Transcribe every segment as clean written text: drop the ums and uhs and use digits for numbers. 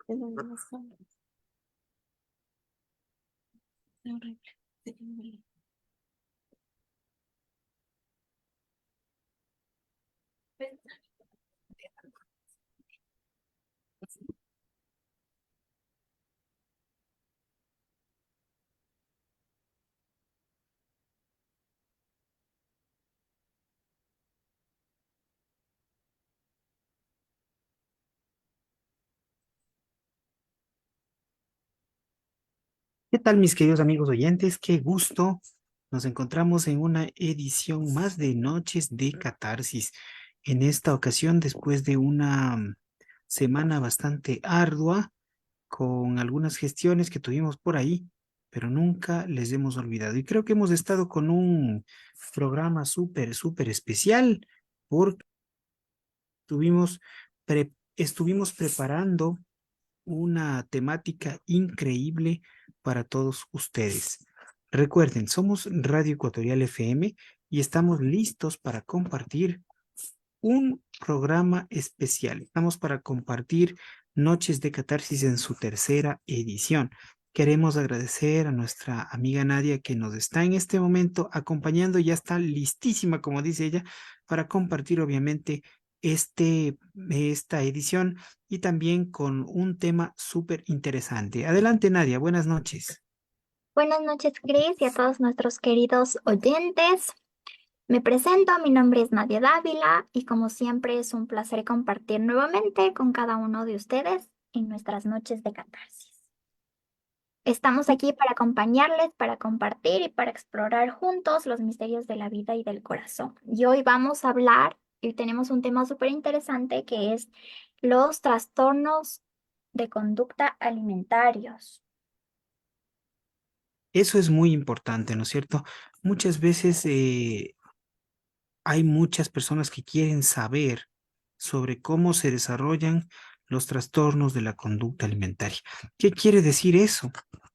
Es horrible. ¿Qué tal, mis queridos amigos oyentes? Qué gusto. Nos encontramos en una edición más de Noches de Catarsis. En esta ocasión, después de una semana bastante ardua, con algunas gestiones que tuvimos por ahí, pero nunca les hemos olvidado. Y creo que hemos estado con un programa súper especial porque estuvimos preparando una temática increíble para todos ustedes. Recuerden, somos Radio Ecuatorial FM y estamos listos para compartir un programa especial. Estamos para compartir Noches de Catarsis en su tercera edición. Queremos agradecer a nuestra amiga Nadia que nos está en este momento acompañando, ya está listísima, como dice ella, para compartir obviamente esta edición y también con un tema súper interesante. Adelante, Nadia, buenas noches. Buenas noches, Chris, y a todos nuestros queridos oyentes. Me presento, mi nombre es Nadia Dávila y como siempre es un placer compartir nuevamente con cada uno de ustedes en nuestras noches de catarsis. Estamos aquí para acompañarles, para compartir y para explorar juntos los misterios de la vida y del corazón. Y hoy vamos a hablar y tenemos un tema súper interesante que es los trastornos de conducta alimentarios. Eso es muy importante, ¿no es cierto? Muchas veces hay muchas personas que quieren saber sobre cómo se desarrollan los trastornos de la conducta alimentaria. ¿Qué quiere decir eso?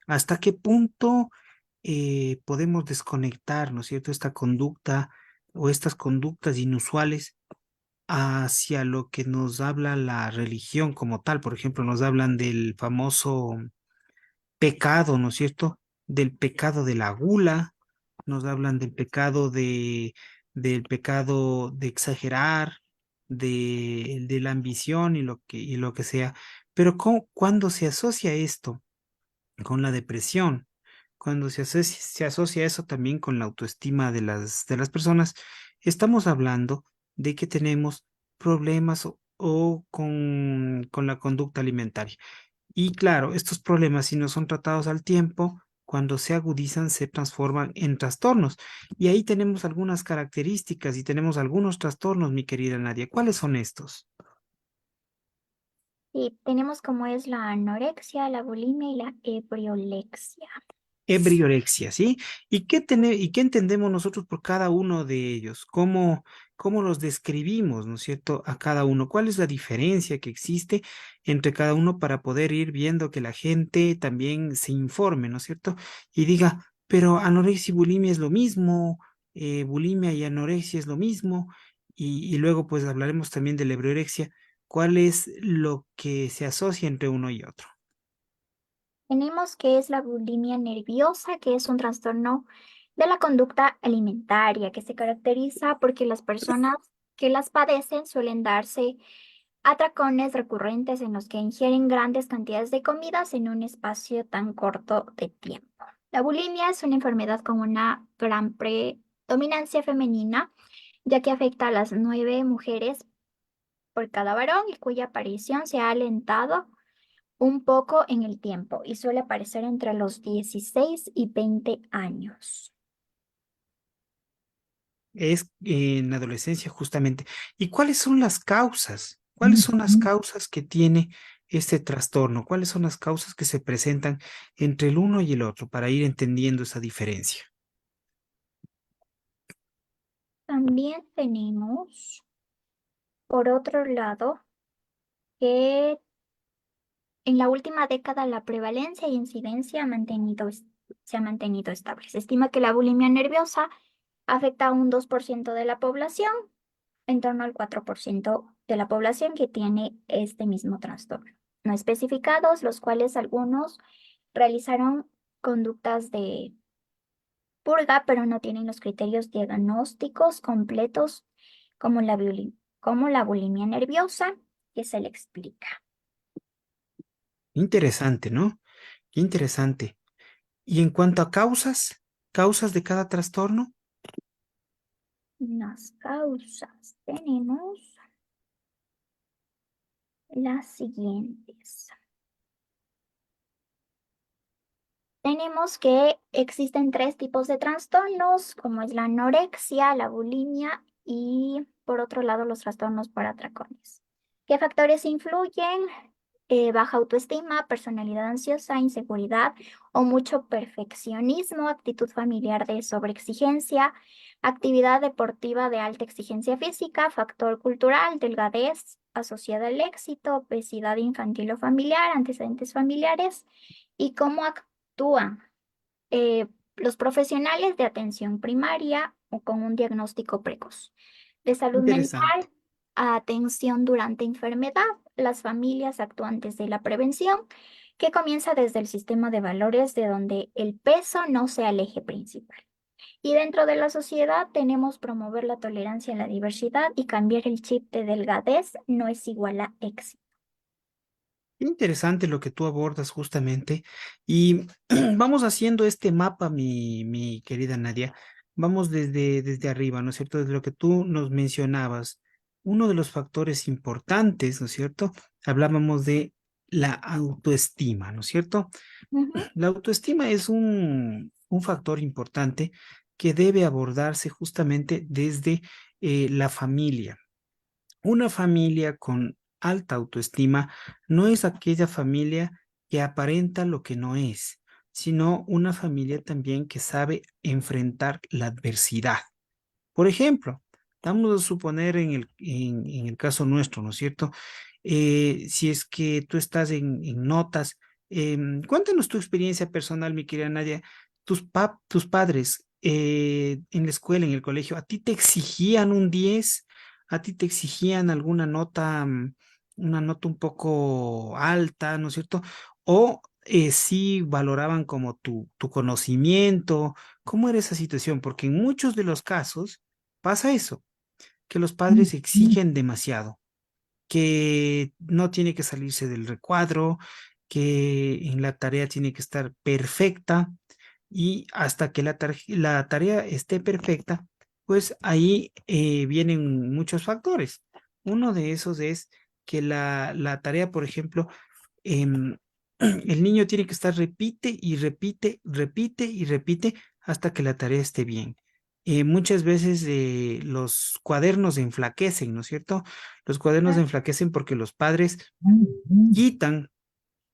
¿Hasta qué punto podemos desconectar, ¿no es cierto?, esta conducta o estas conductas inusuales hacia lo que nos habla la religión como tal. Por ejemplo, nos hablan del famoso pecado, ¿no es cierto? Del pecado de la gula, nos hablan del pecado de exagerar, de la ambición y lo que sea. Pero cuando se asocia esto con la depresión, cuando se asocia eso también con la autoestima de las personas, estamos hablando de que tenemos problemas o con la conducta alimentaria. Y claro, estos problemas, si no son tratados al tiempo, cuando se agudizan, se transforman en trastornos. Y ahí tenemos algunas características y tenemos algunos trastornos, mi querida Nadia. ¿Cuáles son estos? Y tenemos como es la anorexia, la bulimia y la ebriolexia. Ebriorexia, ¿sí? ¿Y qué entendemos nosotros por cada uno de ellos? ¿Cómo los describimos, ¿no es cierto?, a cada uno. ¿Cuál es la diferencia que existe entre cada uno para poder ir viendo que la gente también se informe, ¿no es cierto? Y diga, pero anorexia y bulimia es lo mismo, bulimia y anorexia es lo mismo, y luego pues hablaremos también de la ebriorexia. ¿Cuál es lo que se asocia entre uno y otro? Tenemos que es la bulimia nerviosa, que es un trastorno de la conducta alimentaria, que se caracteriza porque las personas que las padecen suelen darse atracones recurrentes en los que ingieren grandes cantidades de comidas en un espacio tan corto de tiempo. La bulimia es una enfermedad con una gran predominancia femenina, ya que afecta a las 9 mujeres por cada varón y cuya aparición se ha alentado un poco en el tiempo y suele aparecer entre los 16 y 20 años. Es en la adolescencia justamente. ¿Y cuáles son las causas? ¿Cuáles son las Ujú. causas que tiene este trastorno? ¿Cuáles son las causas que se presentan entre el uno y el otro para ir entendiendo esa diferencia? También tenemos, por otro lado, que en la última década la prevalencia e incidencia se ha mantenido estable. Se estima que la bulimia nerviosa afecta a un 2% de la población, en torno al 4% de la población que tiene este mismo trastorno. no especificados, los cuales algunos realizaron conductas de purga, pero no tienen los criterios diagnósticos completos como la bulimia nerviosa, que se le explica. Interesante, ¿no? Qué interesante. Y en cuanto a causas, causas de cada trastorno, Las causas tenemos las siguientes. Tenemos que existen tres tipos de trastornos, como es la anorexia, la bulimia y, por otro lado, los trastornos por atracones. ¿Qué factores influyen? Baja autoestima, personalidad ansiosa, inseguridad o mucho perfeccionismo, actitud familiar de sobreexigencia, actividad deportiva de alta exigencia física, factor cultural, delgadez asociada al éxito, obesidad infantil o familiar, antecedentes familiares y cómo actúan los profesionales de atención primaria o con un diagnóstico precoz. De salud interesante. mental, atención durante enfermedad, las familias actúan desde la prevención, que comienza desde el sistema de valores de donde el peso no sea el eje principal. Y dentro de la sociedad tenemos promover la tolerancia a la diversidad y cambiar el chip de delgadez no es igual a éxito. Interesante lo que tú abordas justamente. Y vamos haciendo este mapa, mi querida Nadia. Vamos desde arriba, ¿no es cierto? Desde lo que tú nos mencionabas. Uno de los factores importantes, ¿no es cierto? Hablábamos de la autoestima, ¿no es cierto? Ujú, La autoestima es un factor importante que debe abordarse justamente desde la familia. Una familia con alta autoestima no es aquella familia que aparenta lo que no es, sino una familia también que sabe enfrentar la adversidad. Por ejemplo, vamos a suponer en el caso nuestro, ¿no es cierto? Si es que tú estás en notas, cuéntanos tu experiencia personal, mi querida Nadia. Tus padres en la escuela, en el colegio, ¿a ti te exigían un 10? ¿A ti te exigían alguna nota, una nota un poco alta, ¿no es cierto? ¿O sí valoraban como tu conocimiento? ¿Cómo era esa situación? Porque en muchos de los casos pasa eso, que los padres exigen demasiado, que no tiene que salirse del recuadro, que en la tarea tiene que estar perfecta y hasta que la tarea esté perfecta, pues ahí vienen muchos factores. Uno de esos es que la tarea, por ejemplo, em, el niño tiene que estar repite y repite, repite y repite hasta que la tarea esté bien. Muchas veces los cuadernos enflaquecen, ¿no es cierto? Los cuadernos enflaquecen porque los padres quitan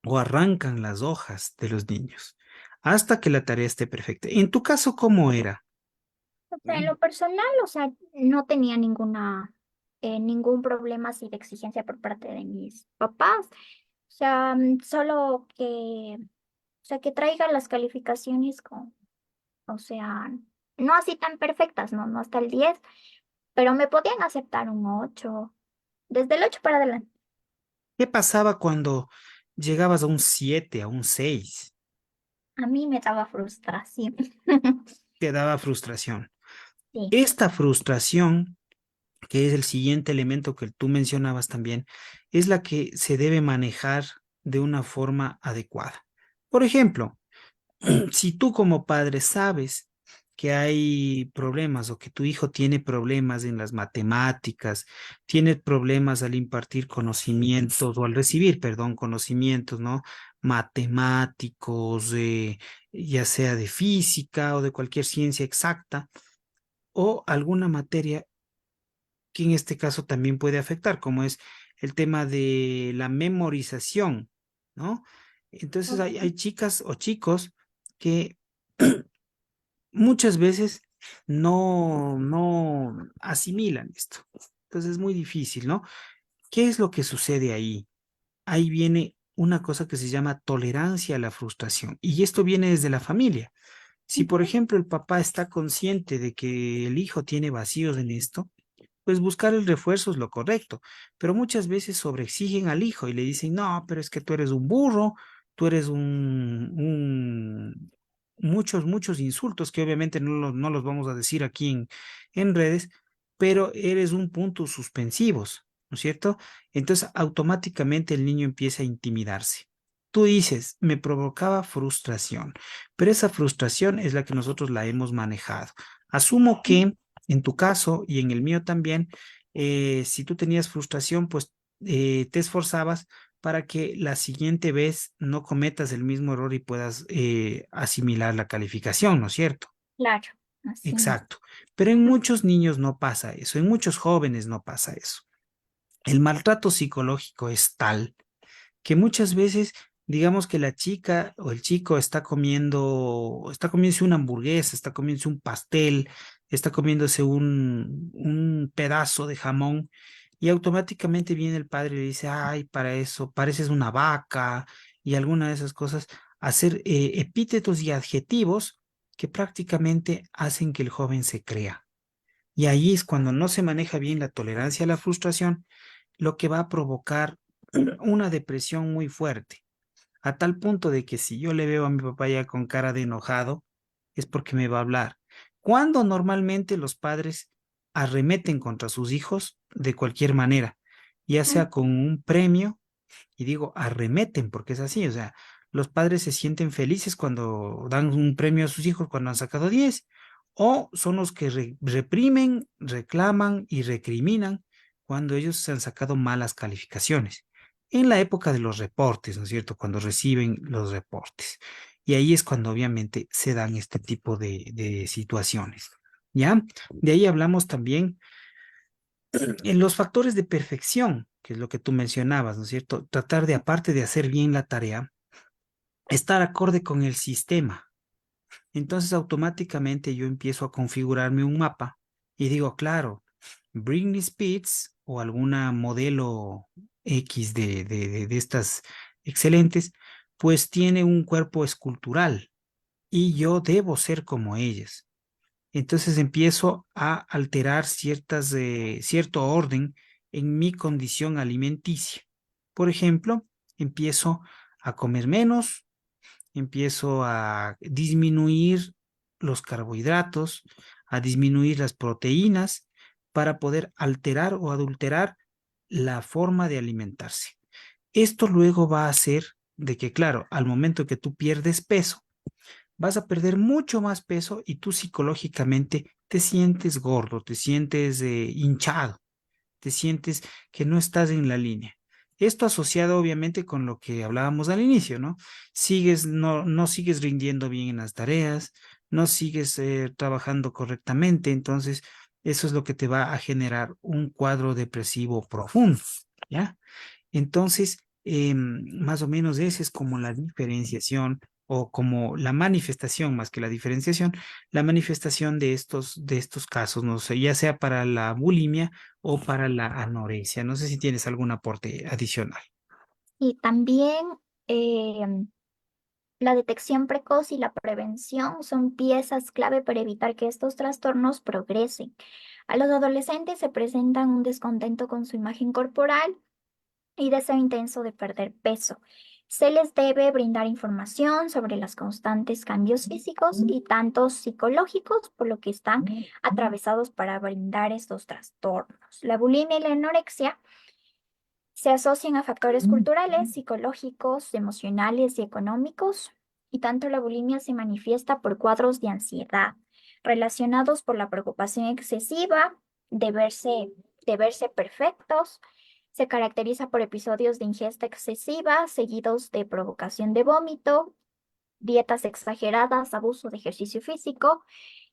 o arrancan las hojas de los niños hasta que la tarea esté perfecta. En tu caso, ¿cómo era? O sea, en lo personal, o sea, no tenía ningún problema así de exigencia por parte de mis papás. O sea, solo o sea, que traiga las calificaciones o sea, no así tan perfectas, no hasta el 10, pero me podían aceptar un 8 desde el 8 para adelante. ¿Qué pasaba cuando llegabas a un 7, a un 6? A mí me daba frustración. Te daba frustración. Sí. Esta frustración, que es el siguiente elemento que tú mencionabas también, es la que se debe manejar de una forma adecuada. Por ejemplo, si tú como padre sabes que hay problemas o que tu hijo tiene problemas en las matemáticas, tiene problemas al impartir conocimientos o al recibir, perdón, conocimientos, ¿no? Matemáticos, ya sea de física o de cualquier ciencia exacta o alguna materia que en este caso también puede afectar, como es el tema de la memorización, ¿no? Entonces hay chicas o chicos que muchas veces no asimilan esto. Entonces es muy difícil, ¿no? ¿Qué es lo que sucede ahí? Ahí viene una cosa que se llama tolerancia a la frustración. Y esto viene desde la familia. Si, por Ujú. ejemplo, el papá está consciente de que el hijo tiene vacíos en esto, pues buscar el refuerzo es lo correcto, pero muchas veces sobreexigen al hijo y le dicen, no, pero es que tú eres un burro, tú eres muchos insultos que obviamente no los vamos a decir aquí en redes, pero eres un punto suspensivos, ¿no es cierto? Entonces automáticamente el niño empieza a intimidarse. Tú dices, me provocaba frustración, pero esa frustración es la que nosotros la hemos manejado. Asumo que en tu caso y en el mío también, si tú tenías frustración, pues te esforzabas para que la siguiente vez no cometas el mismo error y puedas asimilar la calificación, ¿no es cierto? Claro, así mismo. Exacto. Pero en muchos niños no pasa eso, en muchos jóvenes no pasa eso. El maltrato psicológico es tal que muchas veces, digamos que la chica o el chico está comiéndose una hamburguesa, está comiéndose un pastel, está comiéndose un pedazo de jamón y automáticamente viene el padre y le dice, ay, para eso, pareces una vaca y alguna de esas cosas, hacer epítetos y adjetivos que prácticamente hacen que el joven se crea. Y ahí es cuando no se maneja bien la tolerancia a la frustración, lo que va a provocar una depresión muy fuerte, a tal punto de que si yo le veo a mi papá ya con cara de enojado, es porque me va a hablar. Cuando normalmente los padres arremeten contra sus hijos de cualquier manera, ya Mm. sea con un premio, y digo arremeten porque es así, o sea, los padres se sienten felices cuando dan un premio a sus hijos cuando han sacado 10, o son los que reprimen, reclaman y recriminan cuando ellos se han sacado malas calificaciones. En la época de los reportes, ¿no es cierto? Cuando reciben los reportes. Y ahí es cuando obviamente se dan este tipo de situaciones. ¿Ya? De ahí hablamos también en los factores de perfección, que es lo que tú mencionabas, ¿no es cierto? Tratar de, aparte de hacer bien la tarea, estar acorde con el sistema. Entonces automáticamente yo empiezo a configurarme un mapa y digo, claro, Britney Spears o alguna modelo X de estas excelentes, pues tiene un cuerpo escultural y yo debo ser como ellas. Entonces empiezo a alterar cierto orden en mi condición alimenticia. Por ejemplo, empiezo a comer menos, empiezo a disminuir los carbohidratos, a disminuir las proteínas para poder alterar o adulterar la forma de alimentarse. Esto luego va a hacer de que, claro, al momento que tú pierdes peso, vas a perder mucho más peso y tú psicológicamente te sientes gordo, te sientes hinchado, te sientes que no estás en la línea. Esto asociado obviamente con lo que hablábamos al inicio, ¿no? No sigues rindiendo bien en las tareas, no sigues trabajando correctamente, entonces eso es lo que te va a generar un cuadro depresivo profundo, ¿ya? Entonces, más o menos esa es como la diferenciación o como la manifestación, más que la diferenciación, la manifestación de estos casos, no sé, ya sea para la bulimia o para la anorexia. No sé si tienes algún aporte adicional. Y también em, la detección precoz y la prevención son piezas clave para evitar que estos trastornos progresen. A los adolescentes se presentan un descontento con su imagen corporal y deseo intenso de perder peso. Se les debe brindar información sobre los constantes cambios físicos y tanto psicológicos por lo que están atravesados para brindar estos trastornos. La bulimia y la anorexia se asocian a factores culturales, psicológicos, emocionales y económicos, y tanto la bulimia se manifiesta por cuadros de ansiedad relacionados por la preocupación excesiva de verse perfectos. Se caracteriza por episodios de ingesta excesiva, seguidos de provocación de vómito, dietas exageradas, abuso de ejercicio físico,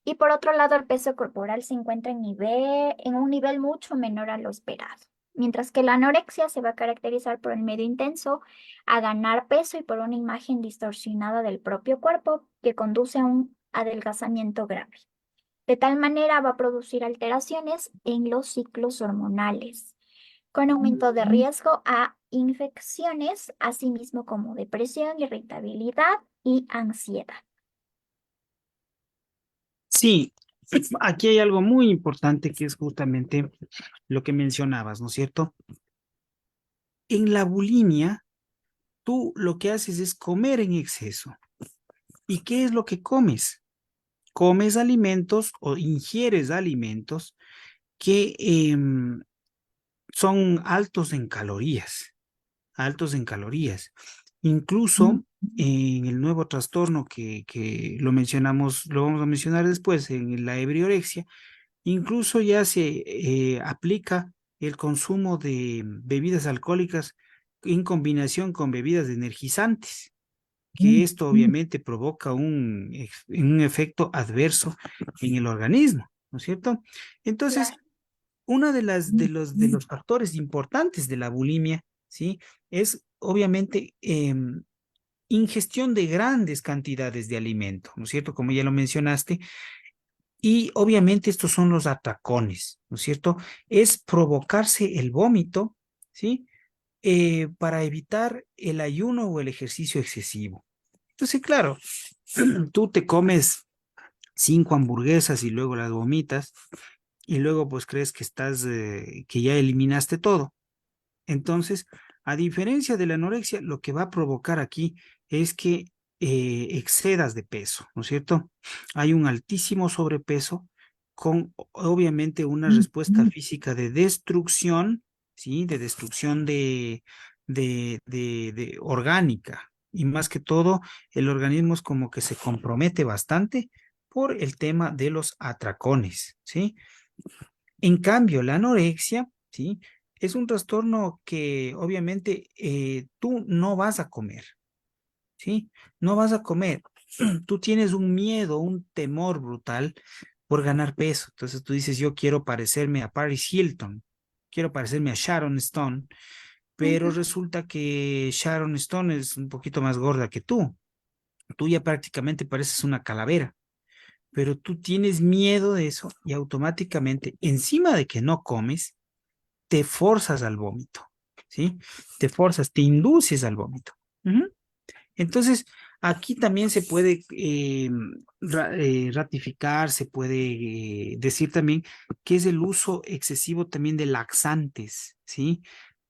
y por otro lado, el peso corporal se encuentra en un nivel mucho menor a lo esperado. Mientras que la anorexia se va a caracterizar por el miedo intenso a ganar peso y por una imagen distorsionada del propio cuerpo que conduce a un adelgazamiento grave. De tal manera va a producir alteraciones en los ciclos hormonales, con aumento de riesgo a infecciones, así mismo como depresión, irritabilidad y ansiedad. Sí, Aquí hay algo muy importante que es justamente lo que mencionabas, ¿no es cierto? En la bulimia, tú lo que haces es comer en exceso. ¿Y qué es lo que comes? Comes alimentos o ingieres alimentos que son altos en calorías. Incluso en el nuevo trastorno que lo mencionamos, lo vamos a mencionar después, en la ebriorexia, incluso ya se aplica el consumo de bebidas alcohólicas en combinación con bebidas energizantes, que esto obviamente provoca un efecto adverso en el organismo, ¿no es cierto? Entonces, Claro. una de los factores importantes de la bulimia, ¿sí? Es obviamente ingestión de grandes cantidades de alimento, ¿no es cierto? Como ya lo mencionaste, y obviamente estos son los atracones, ¿no es cierto? Es provocarse el vómito, ¿sí? Para evitar el ayuno o el ejercicio excesivo. Entonces, claro, tú te comes 5 hamburguesas y luego las vomitas y luego pues crees que que ya eliminaste todo. Entonces, a diferencia de la anorexia, lo que va a provocar aquí es que excedas de peso, ¿no es cierto? Hay un altísimo sobrepeso con obviamente una respuesta física de destrucción, ¿sí? De destrucción de orgánica. Y más que todo, el organismo es como que se compromete bastante por el tema de los atracones, ¿sí? En cambio, la anorexia, ¿sí? Es un trastorno que obviamente tú no vas a comer, ¿sí? No vas a comer. Tú tienes un miedo, un temor brutal por ganar peso. Entonces tú dices, yo quiero parecerme a Paris Hilton, quiero parecerme a Sharon Stone, pero Ujú. resulta que Sharon Stone es un poquito más gorda que tú. Tú ya prácticamente pareces una calavera, pero tú tienes miedo de eso y automáticamente, encima de que no comes, te forzas al vómito, ¿sí? Te forzas, te induces al vómito. Ujú. Entonces, aquí también se puede ratificar, se puede decir también que es el uso excesivo también de laxantes, ¿sí?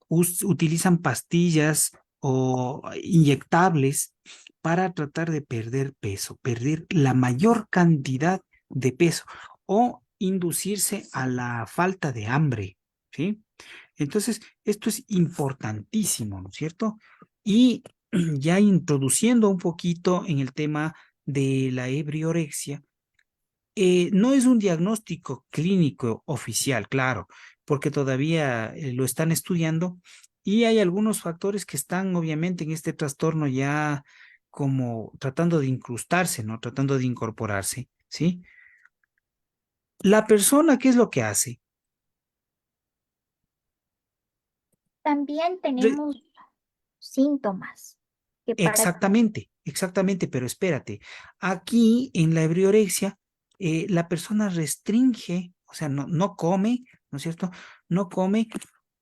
Utilizan pastillas o inyectables para tratar de perder peso, perder la mayor cantidad de peso o inducirse a la falta de hambre, ¿sí? Entonces, esto es importantísimo, ¿no es cierto? Y ya introduciendo un poquito en el tema de la ebriorexia, no es un diagnóstico clínico oficial, claro, porque todavía lo están estudiando y hay algunos factores que están obviamente en este trastorno ya como tratando de incrustarse, ¿no? Tratando de incorporarse, ¿sí? La persona, ¿qué es lo que hace? También Re- tenemos síntomas que para... Exactamente, exactamente, pero espérate, aquí en la ebriorexia, la persona restringe, o sea, no come, ¿no es cierto? No come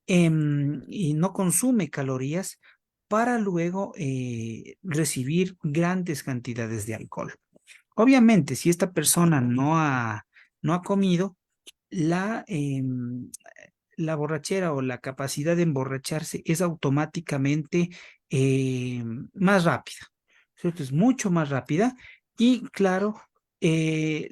y no consume calorías para luego recibir grandes cantidades de alcohol. Obviamente, si esta persona no ha comido, la borrachera o la capacidad de emborracharse es automáticamente más rápida, ¿cierto? Es mucho más rápida y claro, el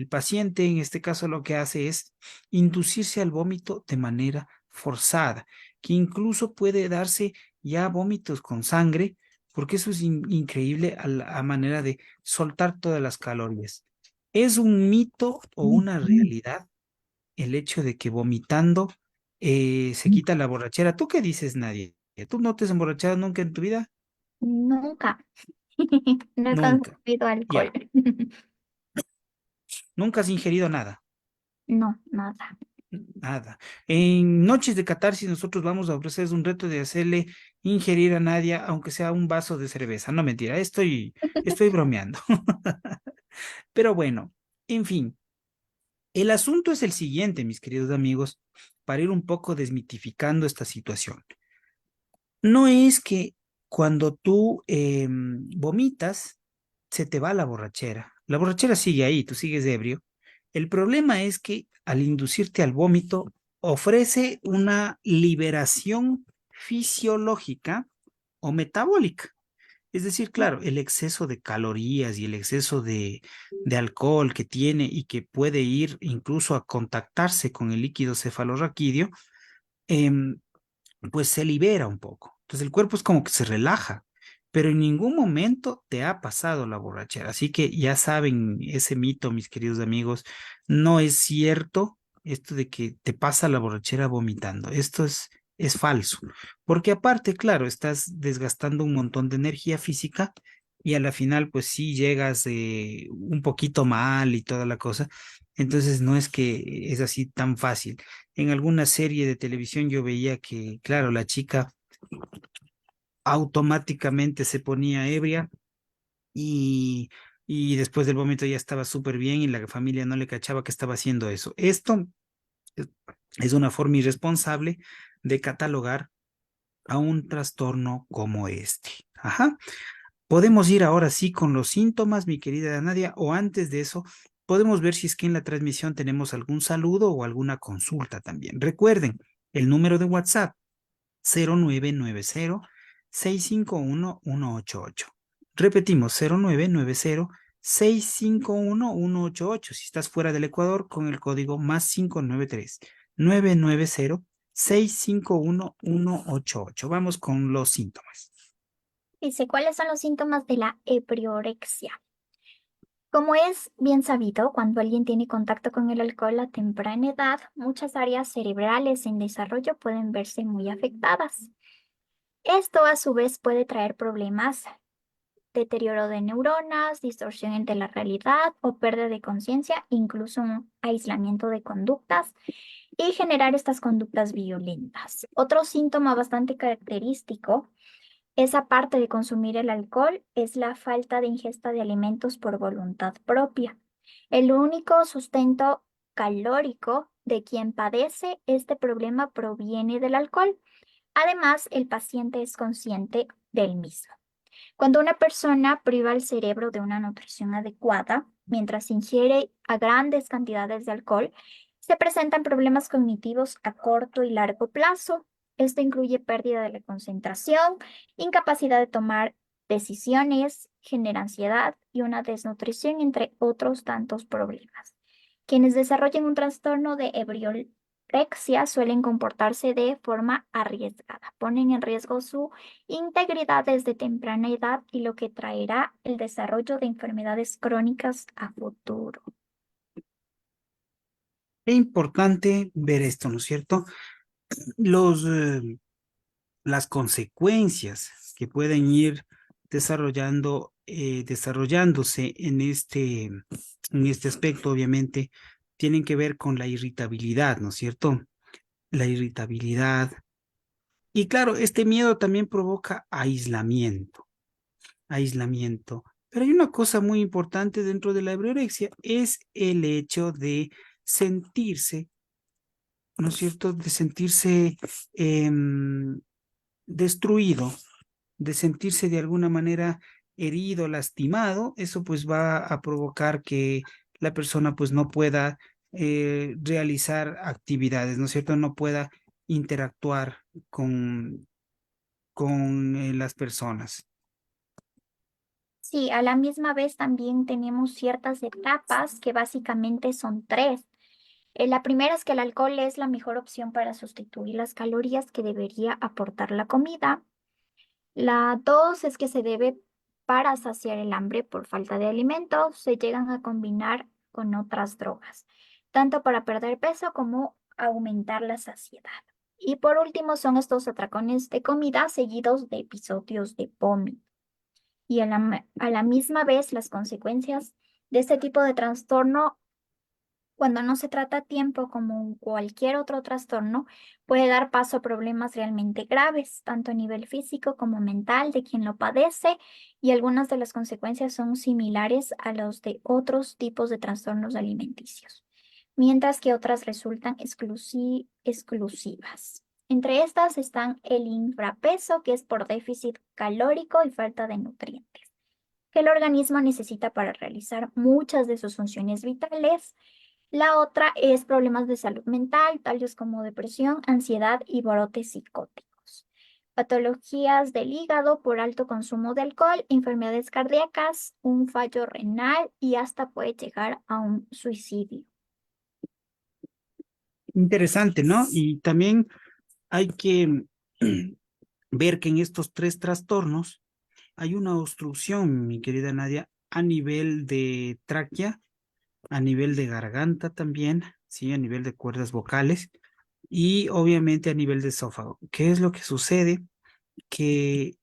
paciente en este caso lo que hace es inducirse al vómito de manera forzada, que incluso puede darse ya vómitos con sangre, porque eso es increíble a manera de soltar todas las calorías. ¿Es un mito o una realidad el hecho de que vomitando se quita la borrachera? ¿Tú qué dices, Nadie? ¿Tú no te has emborrachado nunca en tu vida? Nunca, no he Nunca. consumido alcohol. Ya. Nunca has ingerido nada. No, nada. Nada. En Noches de Catarsis nosotros vamos a ofrecer un reto de hacerle ingerir a Nadia, aunque sea un vaso de cerveza. No mentira, estoy bromeando. Pero bueno, en fin, el asunto es el siguiente, mis queridos amigos, para ir un poco desmitificando esta situación. No es que cuando tú vomitas, se te va la borrachera. La borrachera sigue ahí, tú sigues ebrio. El problema es que al inducirte al vómito, ofrece una liberación fisiológica o metabólica. Es decir, claro, el exceso de calorías y el exceso de alcohol que tiene y que puede ir incluso a contactarse con el líquido cefalorraquídeo, em, pues se libera un poco. Entonces el cuerpo es como que se relaja, pero en ningún momento te ha pasado la borrachera. Así que ya saben ese mito, mis queridos amigos, no es cierto esto de que te pasa la borrachera vomitando. Esto es falso, porque aparte, claro, estás desgastando un montón de energía física. Y a la final, pues sí llegas un poquito mal y toda la cosa. Entonces no es que es así tan fácil. En alguna serie de televisión yo veía que, claro, la chica automáticamente se ponía ebria y, y después del vómito ya estaba súper bien y la familia no le cachaba que estaba haciendo eso. Esto es es una forma irresponsable de catalogar a un trastorno como este. Ajá. Podemos ir ahora sí con los síntomas, mi querida Nadia, o antes de eso, podemos ver si es que en la transmisión tenemos algún saludo o alguna consulta también. Recuerden, el número de WhatsApp 0990-651-188. Repetimos, 0990-651-188. Si estás fuera del Ecuador, con el código más 593-990-651-188. Vamos con los síntomas. Dice, ¿cuáles son los síntomas de la ebriorexia? Como es bien sabido, cuando alguien tiene contacto con el alcohol a temprana edad, muchas áreas cerebrales en desarrollo pueden verse muy afectadas. Esto a su vez puede traer problemas, deterioro de neuronas, distorsión de la realidad o pérdida de conciencia, incluso un aislamiento de conductas y generar estas conductas violentas. Otro síntoma bastante característico, esa parte de consumir el alcohol, es la falta de ingesta de alimentos por voluntad propia. El único sustento calórico de quien padece este problema proviene del alcohol. Además, el paciente es consciente del mismo. Cuando una persona priva al cerebro de una nutrición adecuada, mientras ingiere a grandes cantidades de alcohol, se presentan problemas cognitivos a corto y largo plazo. Esto incluye pérdida de la concentración, incapacidad de tomar decisiones, genera ansiedad y una desnutrición, entre otros tantos problemas. Quienes desarrollan un trastorno de ebriorexia suelen comportarse de forma arriesgada, ponen en riesgo su integridad desde temprana edad y lo que traerá el desarrollo de enfermedades crónicas a futuro. Es importante ver esto, ¿no es cierto? Los, las consecuencias que pueden ir desarrollándose en este aspecto, obviamente, tienen que ver con la irritabilidad, ¿no es cierto? La irritabilidad. Y claro, este miedo también provoca aislamiento, aislamiento. Pero hay una cosa muy importante dentro de la ebriorexia, es el hecho de sentirse, ¿no es cierto? De sentirse destruido, de sentirse de alguna manera herido, lastimado. Eso pues va a provocar que la persona pues no pueda realizar actividades, ¿no es cierto? No pueda interactuar con las personas. Sí, a la misma vez también tenemos ciertas etapas que básicamente son tres. La primera es que el alcohol es la mejor opción para sustituir las calorías que debería aportar la comida. La dos es que se debe para saciar el hambre por falta de alimentos, se llegan a combinar con otras drogas, tanto para perder peso como aumentar la saciedad. Y por último son estos atracones de comida seguidos de episodios de vómito. Y a la misma vez las consecuencias de este tipo de trastorno cuando no se trata a tiempo como cualquier otro trastorno, puede dar paso a problemas realmente graves, tanto a nivel físico como mental de quien lo padece, y algunas de las consecuencias son similares a los de otros tipos de trastornos alimenticios, mientras que otras resultan exclusivas. Entre estas están el infrapeso, que es por déficit calórico y falta de nutrientes. que el organismo necesita para realizar muchas de sus funciones vitales. La otra es problemas de salud mental, tales como depresión, ansiedad y brotes psicóticos. Patologías del hígado por alto consumo de alcohol, enfermedades cardíacas, un fallo renal y hasta puede llegar a un suicidio. Interesante, ¿no? Y también hay que ver que en estos tres trastornos hay una obstrucción, mi querida Nadia, a nivel de tráquea, a nivel de garganta también, sí, a nivel de cuerdas vocales y obviamente a nivel de esófago. ¿Qué es lo que sucede? Que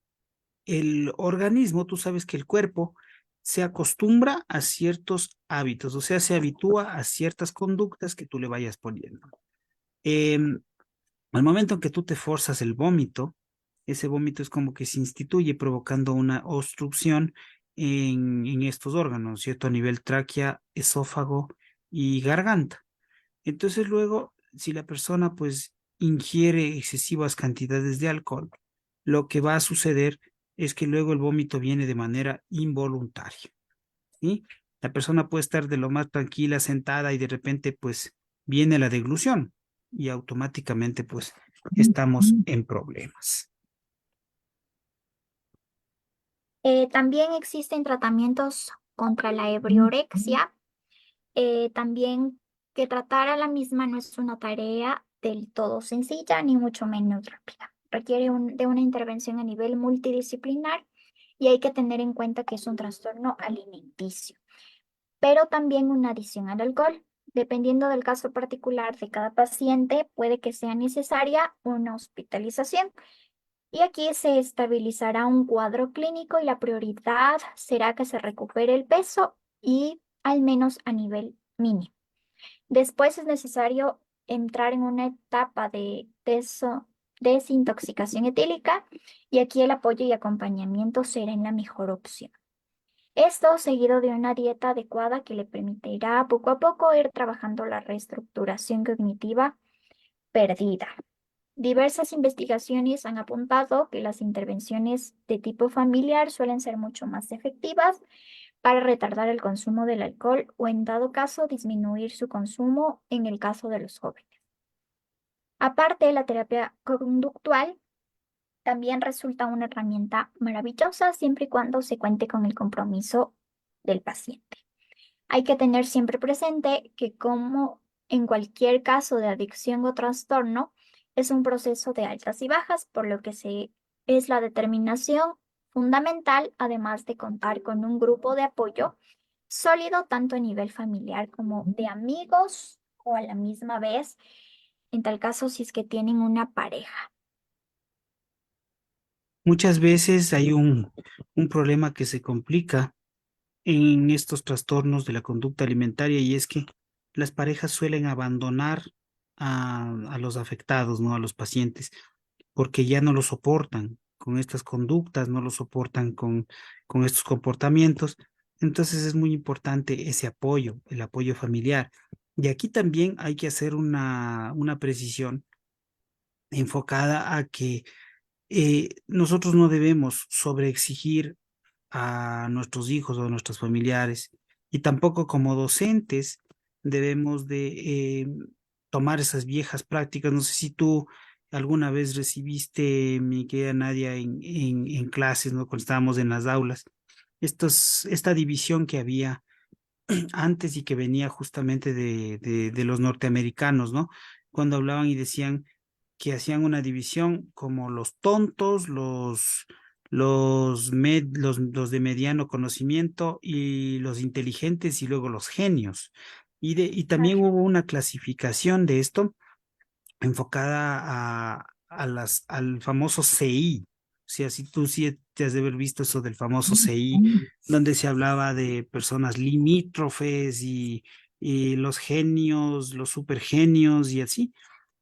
el organismo, tú sabes que el cuerpo se acostumbra a ciertos hábitos, o sea, se habitúa a ciertas conductas que tú le vayas poniendo. Em, Al momento en que tú te forzas el vómito, ese vómito es como que se instituye provocando una obstrucción en estos órganos, ¿cierto? A nivel tráquea, esófago y garganta. Entonces luego, si la persona pues ingiere excesivas cantidades de alcohol, lo que va a suceder es que luego el vómito viene de manera involuntaria, ¿sí? La persona puede estar de lo más tranquila, sentada y de repente pues viene la deglución y automáticamente pues estamos en problemas. También existen tratamientos contra la ebriorexia. También que tratar a la misma no es una tarea del todo sencilla ni mucho menos rápida. Requiere de una intervención a nivel multidisciplinar y hay que tener en cuenta que es un trastorno alimenticio, pero también una adicción al alcohol. Dependiendo del caso particular de cada paciente, puede que sea necesaria una hospitalización. Y aquí se estabilizará un cuadro clínico y la prioridad será que se recupere el peso y al menos a nivel mínimo. Después es necesario entrar en una etapa de desintoxicación etílica y aquí el apoyo y acompañamiento serán la mejor opción. Esto seguido de una dieta adecuada que le permitirá poco a poco ir trabajando la reestructuración cognitiva perdida. Diversas investigaciones han apuntado que las intervenciones de tipo familiar suelen ser mucho más efectivas para retardar el consumo del alcohol o en dado caso disminuir su consumo en el caso de los jóvenes. Aparte, la terapia conductual también resulta una herramienta maravillosa siempre y cuando se cuente con el compromiso del paciente. Hay que tener siempre presente que como en cualquier caso de adicción o trastorno, es un proceso de altas y bajas, por lo que es la determinación fundamental, además de contar con un grupo de apoyo sólido tanto a nivel familiar como de amigos o a la misma vez, en tal caso si es que tienen una pareja. Muchas veces hay un problema que se complica en estos trastornos de la conducta alimentaria y es que las parejas suelen abandonar a los afectados, ¿no? A los pacientes, porque ya no lo soportan con estas conductas, no lo soportan con estos comportamientos. Entonces es muy importante ese apoyo, el apoyo familiar. Y aquí también hay que hacer una precisión enfocada a que nosotros no debemos sobreexigir a nuestros hijos o a nuestros familiares y tampoco como docentes debemos de tomar esas viejas prácticas. No sé si tú alguna vez recibiste, mi querida Nadia, en clases, ¿no? Cuando estábamos en las aulas, esta división que había antes y que venía justamente de los norteamericanos, ¿no? Cuando hablaban y decían que hacían una división como los tontos, los de mediano conocimiento y los inteligentes y luego los genios. Y también hubo una clasificación de esto enfocada al famoso CI. O sea, si tú sí te has de haber visto eso del famoso CI, donde se hablaba de personas limítrofes y los genios, los supergenios y así.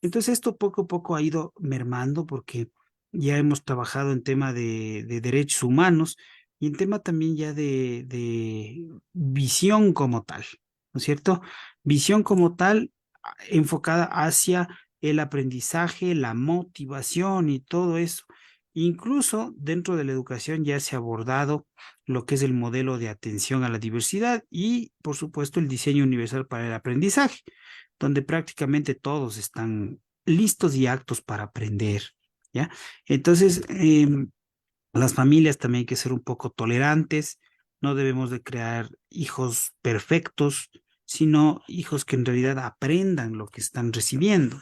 Entonces esto poco a poco ha ido mermando porque ya hemos trabajado en tema de derechos humanos y en tema también ya de visión como tal, ¿no es cierto? Visión como tal enfocada hacia el aprendizaje, la motivación y todo eso. Incluso dentro de la educación ya se ha abordado lo que es el modelo de atención a la diversidad y, por supuesto, el diseño universal para el aprendizaje, donde prácticamente todos están listos y aptos para aprender, ¿ya? Entonces, las familias también hay que ser un poco tolerantes, no debemos de crear hijos perfectos, sino hijos que en realidad aprendan lo que están recibiendo,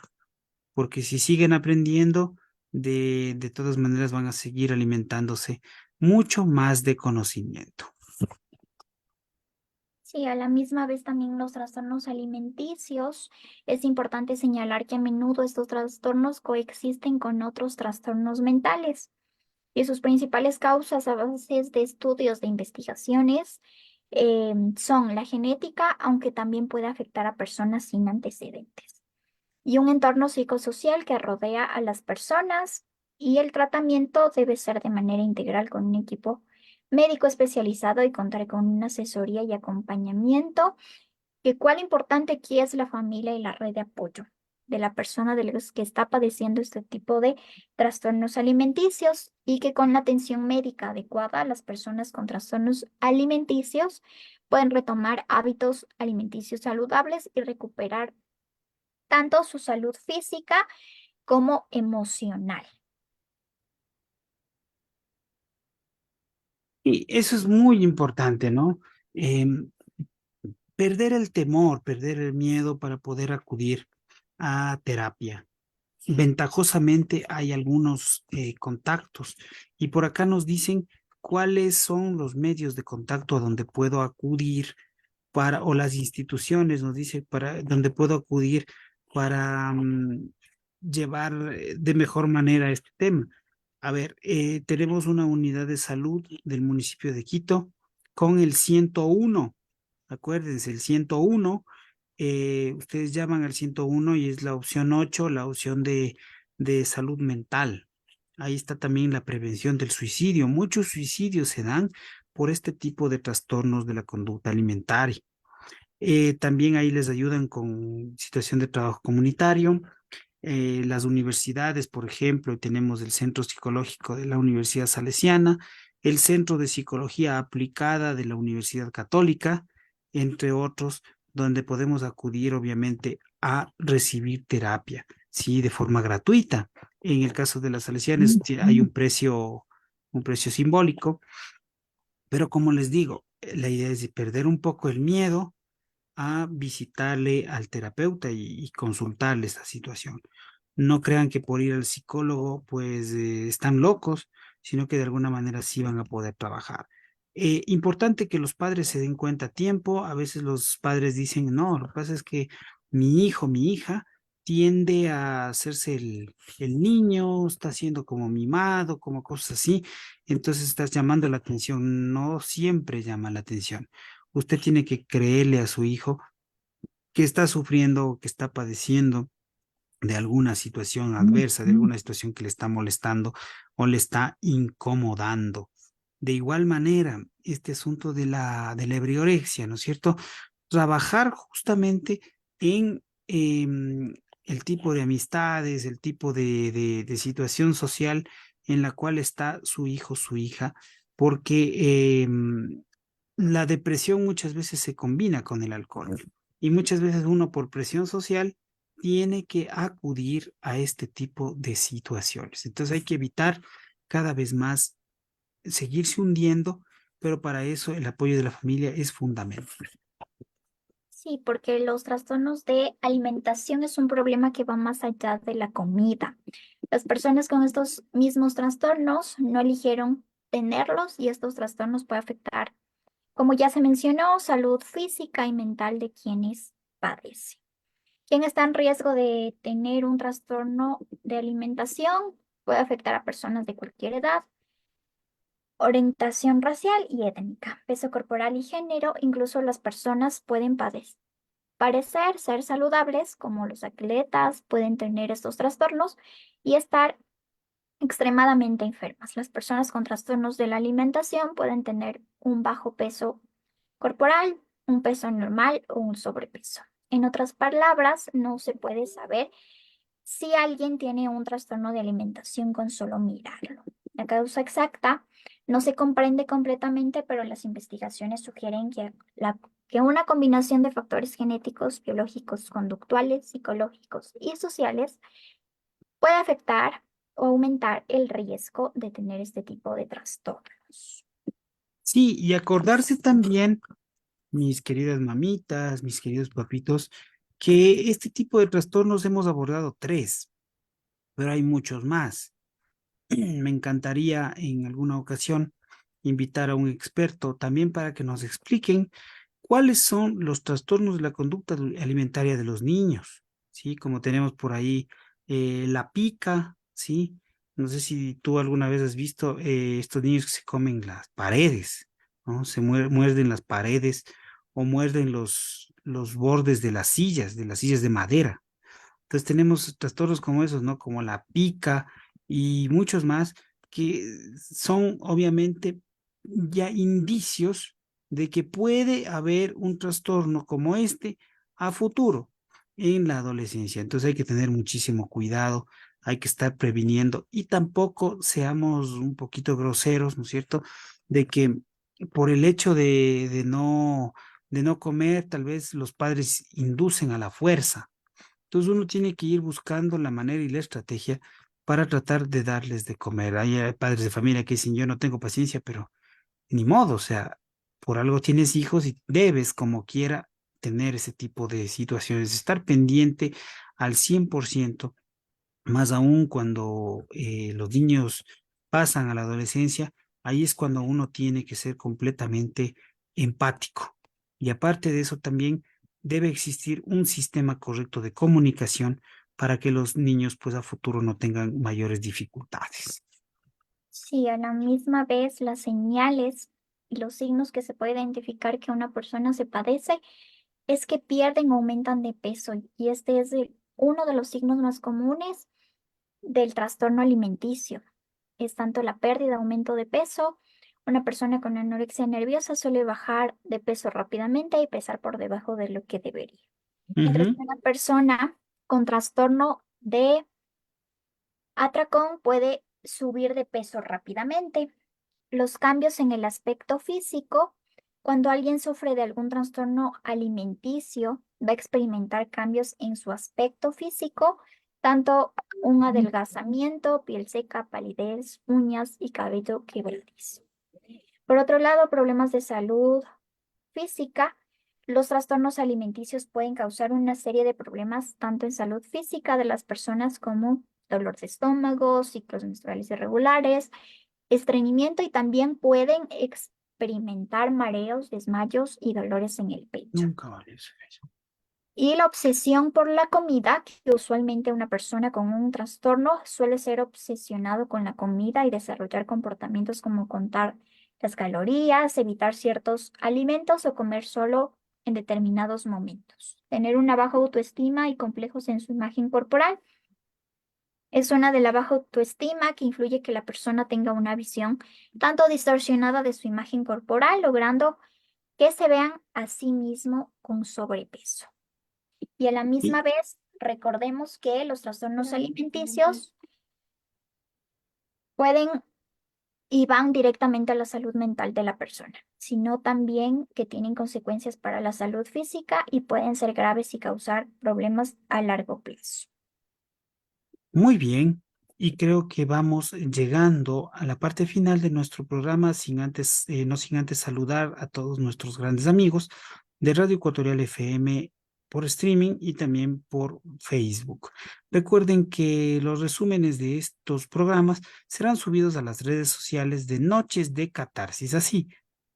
porque si siguen aprendiendo, de todas maneras van a seguir alimentándose mucho más de conocimiento. Sí, a la misma vez también los trastornos alimenticios. Es importante señalar que a menudo estos trastornos coexisten con otros trastornos mentales y sus principales causas a bases de estudios de investigaciones son la genética, aunque también puede afectar a personas sin antecedentes, y un entorno psicosocial que rodea a las personas, y el tratamiento debe ser de manera integral con un equipo médico especializado y contar con una asesoría y acompañamiento, que cuál importante aquí es la familia y la red de apoyo de la persona de los que está padeciendo este tipo de trastornos alimenticios, y que con la atención médica adecuada las personas con trastornos alimenticios pueden retomar hábitos alimenticios saludables y recuperar tanto su salud física como emocional. Y eso es muy importante, ¿no? Em, Perder el temor, perder el miedo para poder acudir a terapia. Ventajosamente hay algunos contactos y por acá nos dicen cuáles son los medios de contacto a donde puedo acudir para, o las instituciones nos dice para donde puedo acudir para llevar de mejor manera este tema. A ver, tenemos una unidad de salud del municipio de Quito con el 101. Acuérdense, el 101, ustedes llaman al 101 y es la opción 8, la opción de salud mental. Ahí está también la prevención del suicidio. Muchos suicidios se dan por este tipo de trastornos de la conducta alimentaria. También ahí les ayudan con situación de trabajo comunitario. Las universidades, por ejemplo, tenemos el Centro Psicológico de la Universidad Salesiana, el Centro de Psicología Aplicada de la Universidad Católica, entre otros, donde podemos acudir, obviamente, a recibir terapia, sí, de forma gratuita. En el caso de las Salesianas, hay un precio simbólico, pero como les digo, la idea es de perder un poco el miedo a visitarle al terapeuta y consultarle esta situación. No crean que por ir al psicólogo pues están locos, sino que de alguna manera sí van a poder trabajar. Importante que los padres se den cuenta a tiempo. A veces los padres dicen, no, lo que pasa es que mi hijo, mi hija tiende a hacerse el niño, está siendo como mimado, como cosas así. Entonces estás llamando la atención. No siempre llama la atención. Usted tiene que creerle a su hijo que está sufriendo, que está padeciendo de alguna situación adversa, de alguna situación que le está molestando o le está incomodando. De igual manera, este asunto de la ebriorexia, ¿no es cierto? Trabajar justamente en el tipo de amistades, el tipo de situación social en la cual está su hijo, su hija, porque la depresión muchas veces se combina con el alcohol y muchas veces uno por presión social tiene que acudir a este tipo de situaciones. Entonces hay que evitar cada vez más seguirse hundiendo, pero para eso el apoyo de la familia es fundamental. Sí, porque los trastornos de alimentación es un problema que va más allá de la comida. Las personas con estos mismos trastornos no eligieron tenerlos, y estos trastornos pueden afectar, como ya se mencionó, salud física y mental de quienes padecen. ¿Quién está en riesgo de tener un trastorno de alimentación? Puede afectar a personas de cualquier edad, orientación racial y étnica, peso corporal y género. Incluso las personas pueden parecer ser saludables, como los atletas, pueden tener estos trastornos y estar extremadamente enfermas. Las personas con trastornos de la alimentación pueden tener un bajo peso corporal, un peso normal o un sobrepeso. En otras palabras, no se puede saber si alguien tiene un trastorno de alimentación con solo mirarlo. La causa exacta no se comprende completamente, pero las investigaciones sugieren que una combinación de factores genéticos, biológicos, conductuales, psicológicos y sociales puede afectar o aumentar el riesgo de tener este tipo de trastornos. Sí, y acordarse también, mis queridas mamitas, mis queridos papitos, que este tipo de trastornos hemos abordado tres, pero hay muchos más. Me encantaría en alguna ocasión invitar a un experto también para que nos expliquen cuáles son los trastornos de la conducta alimentaria de los niños, ¿sí? Como tenemos por ahí la pica, ¿sí? No sé si tú alguna vez has visto estos niños que se comen las paredes, ¿no? Se muerden las paredes o muerden los bordes de las sillas de madera. Entonces tenemos trastornos como esos, ¿no? Como la pica y muchos más que son obviamente ya indicios de que puede haber un trastorno como este a futuro en la adolescencia. Entonces hay que tener muchísimo cuidado, hay que estar previniendo y tampoco seamos un poquito groseros, ¿no es cierto? De que por el hecho de no comer, tal vez los padres inducen a la fuerza. Entonces uno tiene que ir buscando la manera y la estrategia para tratar de darles de comer. Hay padres de familia que dicen, yo no tengo paciencia, pero ni modo, o sea, por algo tienes hijos y debes como quiera tener ese tipo de situaciones, estar pendiente al 100%, más aún cuando los niños pasan a la adolescencia, ahí es cuando uno tiene que ser completamente empático. Y aparte de eso, también debe existir un sistema correcto de comunicación para que los niños, pues a futuro no tengan mayores dificultades. Sí, a la misma vez las señales y los signos que se puede identificar que una persona se padece es que pierden o aumentan de peso y este es uno de los signos más comunes del trastorno alimenticio. Es tanto la pérdida, aumento de peso. Una persona con anorexia nerviosa suele bajar de peso rápidamente y pesar por debajo de lo que debería. Mientras que Ujú. una persona con trastorno de atracón puede subir de peso rápidamente. Los cambios en el aspecto físico, cuando alguien sufre de algún trastorno alimenticio, va a experimentar cambios en su aspecto físico, tanto un adelgazamiento, piel seca, palidez, uñas y cabello quebradizo. Por otro lado, problemas de salud física, los trastornos alimenticios pueden causar una serie de problemas tanto en salud física de las personas como dolor de estómago, ciclos menstruales irregulares, estreñimiento y también pueden experimentar mareos, desmayos y dolores en el pecho. Nunca vale eso. Y la obsesión por la comida, que usualmente una persona con un trastorno suele ser obsesionado con la comida y desarrollar comportamientos como contar las calorías, evitar ciertos alimentos o comer solo en determinados momentos. Tener una baja autoestima y complejos en su imagen corporal es una de la baja autoestima que influye que la persona tenga una visión tanto distorsionada de su imagen corporal, logrando que se vean a sí mismo con sobrepeso. Y a la Y, misma vez, recordemos que los trastornos alimenticios pueden y van directamente a la salud mental de la persona, sino también que tienen consecuencias para la salud física y pueden ser graves y causar problemas a largo plazo. muy bien, y creo que vamos llegando a la parte final de nuestro programa sin antes, no sin antes saludar a todos nuestros grandes amigos de Radio Ecuatorial FM por streaming y también por Facebook. Recuerden que los resúmenes de estos programas serán subidos a las redes sociales de Noches de Catarsis, así,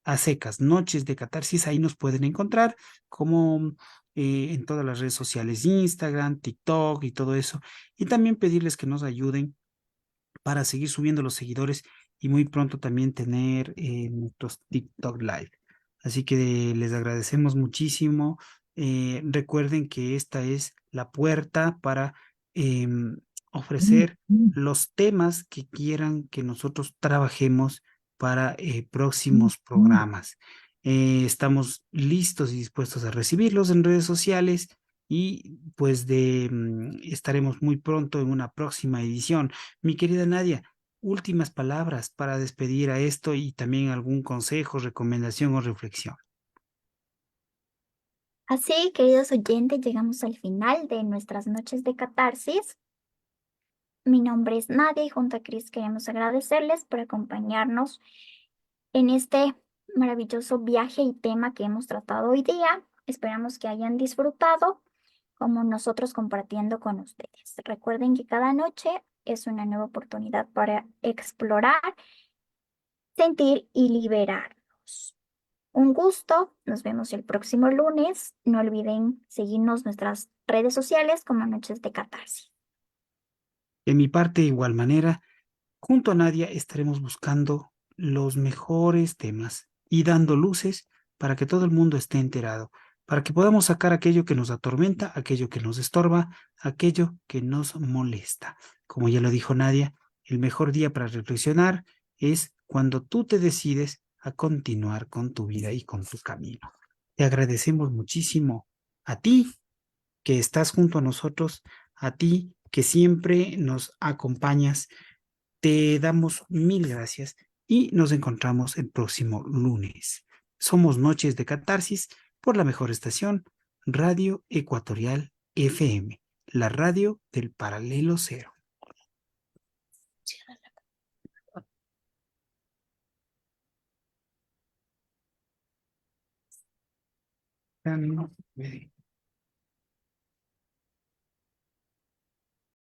a secas, Noches de Catarsis, ahí nos pueden encontrar como en todas las redes sociales, Instagram, TikTok y todo eso y también pedirles que nos ayuden para seguir subiendo los seguidores y muy pronto también tener nuestros TikTok Live. Así que les agradecemos muchísimo. Recuerden que esta es la puerta para ofrecer los temas que quieran que nosotros trabajemos para próximos programas. Estamos listos y dispuestos a recibirlos en redes sociales y pues estaremos muy pronto en una próxima edición. Mi querida Nadia, últimas palabras para despedir a esto y también algún consejo, recomendación o reflexión. Así, queridos oyentes, llegamos al final de nuestras noches de catarsis. Mi nombre es Nadia y junto a Cris queremos agradecerles por acompañarnos en este maravilloso viaje y tema que hemos tratado hoy día. Esperamos que hayan disfrutado como nosotros compartiendo con ustedes. Recuerden que cada noche es una nueva oportunidad para explorar, sentir y liberarnos. Un gusto, nos vemos el próximo lunes. No olviden seguirnos en nuestras redes sociales como Noches de Catarsis. De mi parte, de igual manera, junto a Nadia estaremos buscando los mejores temas y dando luces para que todo el mundo esté enterado, para que podamos sacar aquello que nos atormenta, aquello que nos estorba, aquello que nos molesta. Como ya lo dijo Nadia, el mejor día para reflexionar es cuando tú te decides a continuar con tu vida y con tu camino. Te agradecemos muchísimo a ti que estás junto a nosotros, a ti que siempre nos acompañas. Te damos mil gracias y nos encontramos el próximo lunes. Somos Noches de Catarsis por la mejor estación, Radio Ecuatorial FM, la radio del paralelo cero. Ya no,